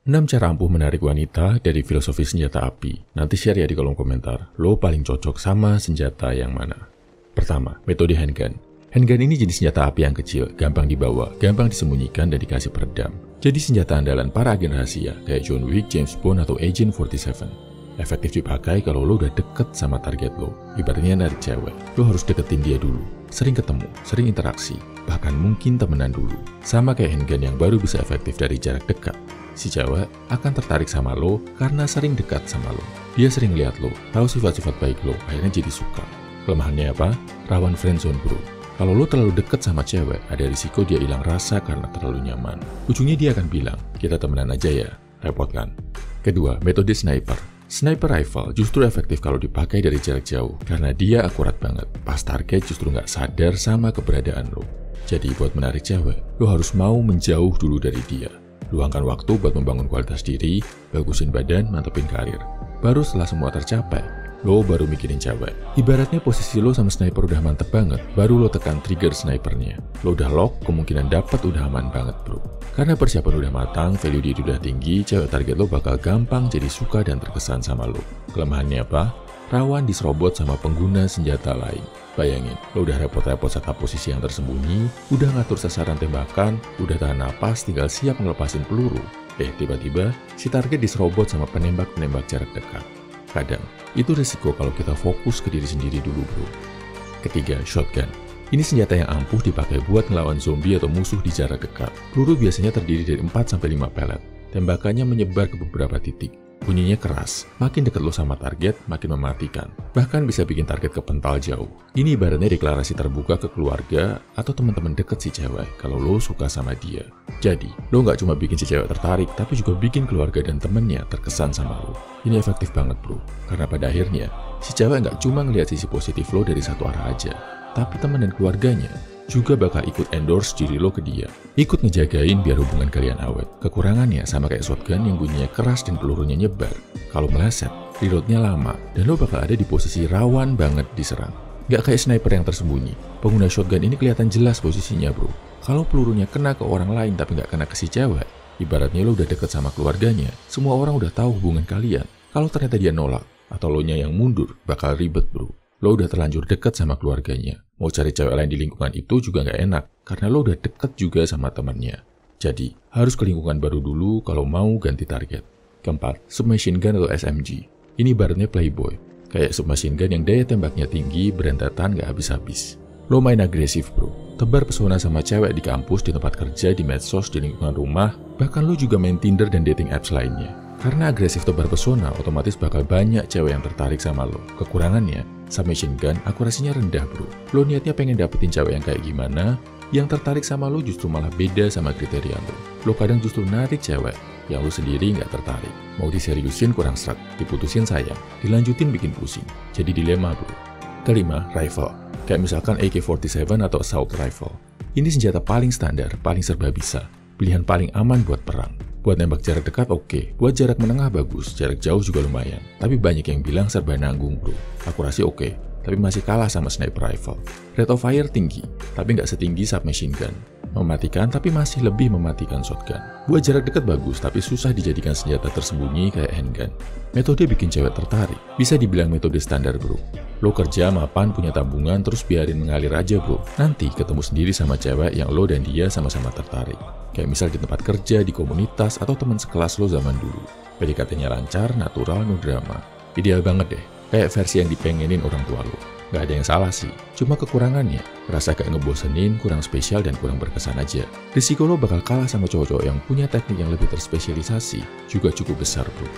6 cara ampuh menarik wanita dari filosofi senjata api. Nanti share ya di kolom komentar, lo paling cocok sama senjata yang mana. Pertama, metode handgun. Handgun ini jenis senjata api yang kecil, gampang dibawa, gampang disembunyikan dan dikasih peredam. Jadi senjata andalan para agen rahasia, kayak John Wick, James Bond, atau Agent 47. Efektif dipakai kalau lo udah deket sama target lo. Ibaratnya narik cewek, lo harus deketin dia dulu. Sering ketemu, sering interaksi, bahkan mungkin temenan dulu. Sama kayak handgun yang baru bisa efektif dari jarak dekat. Si cewek akan tertarik sama lo karena sering dekat sama lo. Dia sering lihat lo, tahu sifat-sifat baik lo, akhirnya jadi suka. Kelemahannya apa? Rawan friendzone bro. Kalau lo terlalu deket sama cewek, ada risiko dia hilang rasa karena terlalu nyaman. Ujungnya dia akan bilang, kita temenan aja ya. Repot kan? Kedua, metode sniper. Sniper rifle justru efektif kalau dipakai dari jarak jauh, karena dia akurat banget. Pas target justru nggak sadar sama keberadaan lo. Jadi buat menarik cewek, lo harus mau menjauh dulu dari dia. Luangkan waktu buat membangun kualitas diri, bagusin badan, mantepin karir. Baru setelah semua tercapai, lo baru mikirin cewek. Ibaratnya posisi lo sama sniper udah mantep banget, baru lo tekan trigger snipernya. Lo udah lock, kemungkinan dapat udah aman banget bro. Karena persiapan udah matang, value diri udah tinggi, cewek target lo bakal gampang jadi suka dan terkesan sama lo. Kelemahannya apa? Rawan diserobot sama pengguna senjata lain. Bayangin, lo udah repot-repot setup posisi yang tersembunyi, udah ngatur sasaran tembakan, udah tahan napas, tinggal siap ngelepasin peluru. Tiba-tiba, si target diserobot sama penembak-penembak jarak dekat. Kadang, itu risiko kalau kita fokus ke diri sendiri dulu bro. Ketiga, shotgun. Ini senjata yang ampuh dipakai buat ngelawan zombie atau musuh di jarak dekat. Peluru biasanya terdiri dari 4-5 pelet. Tembakannya menyebar ke beberapa titik. Bunyinya keras, makin dekat lo sama target, makin mematikan. Bahkan bisa bikin target kepental jauh. Ini ibaratnya deklarasi terbuka ke keluarga atau teman-teman deket si cewek kalau lo suka sama dia. Jadi, lo nggak cuma bikin si cewek tertarik, tapi juga bikin keluarga dan temennya terkesan sama lo. Ini efektif banget bro, karena pada akhirnya, si cewek nggak cuma ngeliat sisi positif lo dari satu arah aja, tapi teman dan keluarganya juga bakal ikut endorse diri lo ke dia. Ikut ngejagain biar hubungan kalian awet. Kekurangannya sama kayak shotgun yang bunyinya keras dan pelurunya nyebar. Kalau meleset, reloadnya lama, dan lo bakal ada di posisi rawan banget diserang. Gak kayak sniper yang tersembunyi. Pengguna shotgun ini kelihatan jelas posisinya bro. Kalau pelurunya kena ke orang lain tapi gak kena ke si cewek, ibaratnya lo udah deket sama keluarganya, semua orang udah tahu hubungan kalian. Kalau ternyata dia nolak, atau lo nya yang mundur, bakal ribet bro. Lo udah terlanjur deket sama keluarganya. Mau cari cewek lain di lingkungan itu juga nggak enak, karena lo udah deket juga sama temannya. Jadi, harus ke lingkungan baru dulu kalau mau ganti target. Keempat, submachine gun atau SMG. Ini ibaratnya playboy. Kayak submachine gun yang daya tembaknya tinggi, berentetan nggak habis-habis. Lo main agresif bro. Tebar pesona sama cewek di kampus, di tempat kerja, di medsos, di lingkungan rumah. Bahkan lo juga main Tinder dan dating apps lainnya. Karena agresif tebar pesona, otomatis bakal banyak cewek yang tertarik sama lo. Kekurangannya, submachine gun akurasinya rendah bro. Lo niatnya pengen dapetin cewek yang kayak gimana, yang tertarik sama lo justru malah beda sama kriteria lo. Lo kadang justru narik cewek yang lo sendiri nggak tertarik. Mau diseriusin kurang sreg, diputusin sayang, dilanjutin bikin pusing. Jadi dilema bro. Kelima, rifle. Kayak misalkan AK-47 atau assault rifle. Ini senjata paling standar, paling serba bisa. Pilihan paling aman buat perang. Buat nembak jarak dekat oke, buat jarak menengah bagus, jarak jauh juga lumayan. Tapi banyak yang bilang serba nanggung bro. Akurasi oke, tapi masih kalah sama sniper rifle. Rate of fire tinggi, tapi nggak setinggi submachine gun. Mematikan tapi masih lebih mematikan shotgun. Buat jarak dekat bagus, tapi susah dijadikan senjata tersembunyi kayak handgun. Metode bikin cewek tertarik, bisa dibilang metode standar bro. Lo kerja, mapan, punya tabungan, terus biarin mengalir aja bro. Nanti ketemu sendiri sama cewek yang lo dan dia sama-sama tertarik. Kayak misal di tempat kerja, di komunitas, atau teman sekelas lo zaman dulu. PDKT-nya lancar, natural, no drama. Ideal banget deh, kayak versi yang dipengenin orang tua lo. Gak ada yang salah sih, cuma kekurangannya rasa kayak ngebosenin, kurang spesial, dan kurang berkesan aja. Risiko lo bakal kalah sama cowok-cowok yang punya teknik yang lebih terspesialisasi juga cukup besar bro.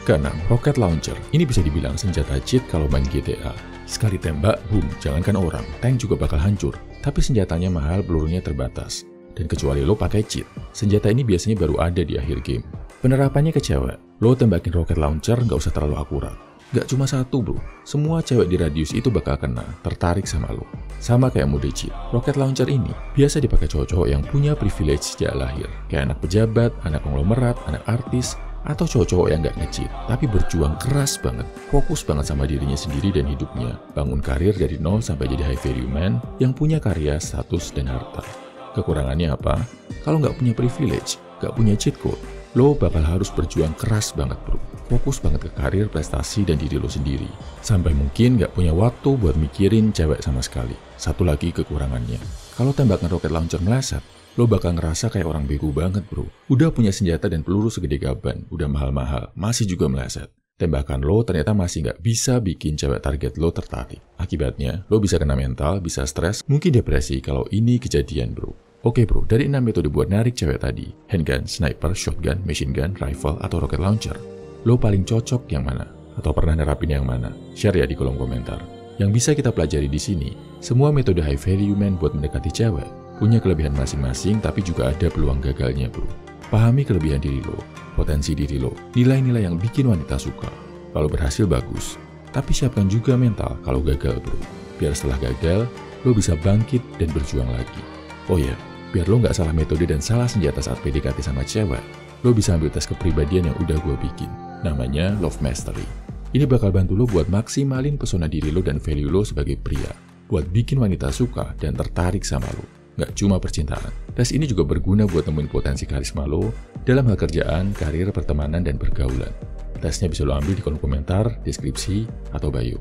Keenam, rocket launcher. Ini bisa dibilang senjata cheat kalau main GTA. Sekali tembak, boom, jangankan orang, tank juga bakal hancur. Tapi senjatanya mahal, pelurunya terbatas. Dan kecuali lo pakai cheat, senjata ini biasanya baru ada di akhir game. Penerapannya ke cewek, lo tembakin rocket launcher nggak usah terlalu akurat. Gak cuma satu bro, semua cewek di radius itu bakal kena, tertarik sama lo. Sama kayak mode cheat, rocket launcher ini biasa dipakai cowok-cowok yang punya privilege sejak lahir. Kayak anak pejabat, anak konglomerat, anak artis, atau cowok-cowok yang gak nge-cheat, tapi berjuang keras banget, fokus banget sama dirinya sendiri dan hidupnya, bangun karir dari nol sampai jadi high value man yang punya karya, status, dan harta. Kekurangannya apa? Kalau nggak punya privilege, nggak punya cheat code, lo bakal harus berjuang keras banget bro. Fokus banget ke karir, prestasi, dan diri lo sendiri. Sampai mungkin gak punya waktu buat mikirin cewek sama sekali. Satu lagi kekurangannya, kalau tembakan roket launcher meleset, lo bakal ngerasa kayak orang bego banget bro. Udah punya senjata dan peluru segede gaban, udah mahal-mahal, masih juga meleset. Tembakan lo ternyata masih nggak bisa bikin cewek target lo tertarik. Akibatnya, lo bisa kena mental, bisa stres, mungkin depresi kalau ini kejadian bro. Oke bro, dari 6 metode buat narik cewek tadi, handgun, sniper, shotgun, machine gun, rifle, atau rocket launcher, lo paling cocok yang mana? Atau pernah nerapin yang mana? Share ya di kolom komentar. Yang bisa kita pelajari di sini, semua metode high value man buat mendekati cewek punya kelebihan masing-masing, tapi juga ada peluang gagalnya bro. Pahami kelebihan diri lo, potensi diri lo, nilai-nilai yang bikin wanita suka. Kalau berhasil bagus, tapi siapkan juga mental kalau gagal bro. Biar setelah gagal, lo bisa bangkit dan berjuang lagi. Oh ya, biar lo nggak salah metode dan salah senjata saat PDKT sama cewek, lo bisa ambil tes kepribadian yang udah gue bikin. Namanya Love Mastery. Ini bakal bantu lo buat maksimalin pesona diri lo dan value lo sebagai pria. Buat bikin wanita suka dan tertarik sama lo. Nggak cuma percintaan. Tes ini juga berguna buat nemuin potensi karisma lo dalam hal kerjaan, karir, pertemanan, dan pergaulan. Tesnya bisa lo ambil di kolom komentar, deskripsi, atau bio.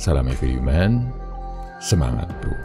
Salam everyman, semangat bro.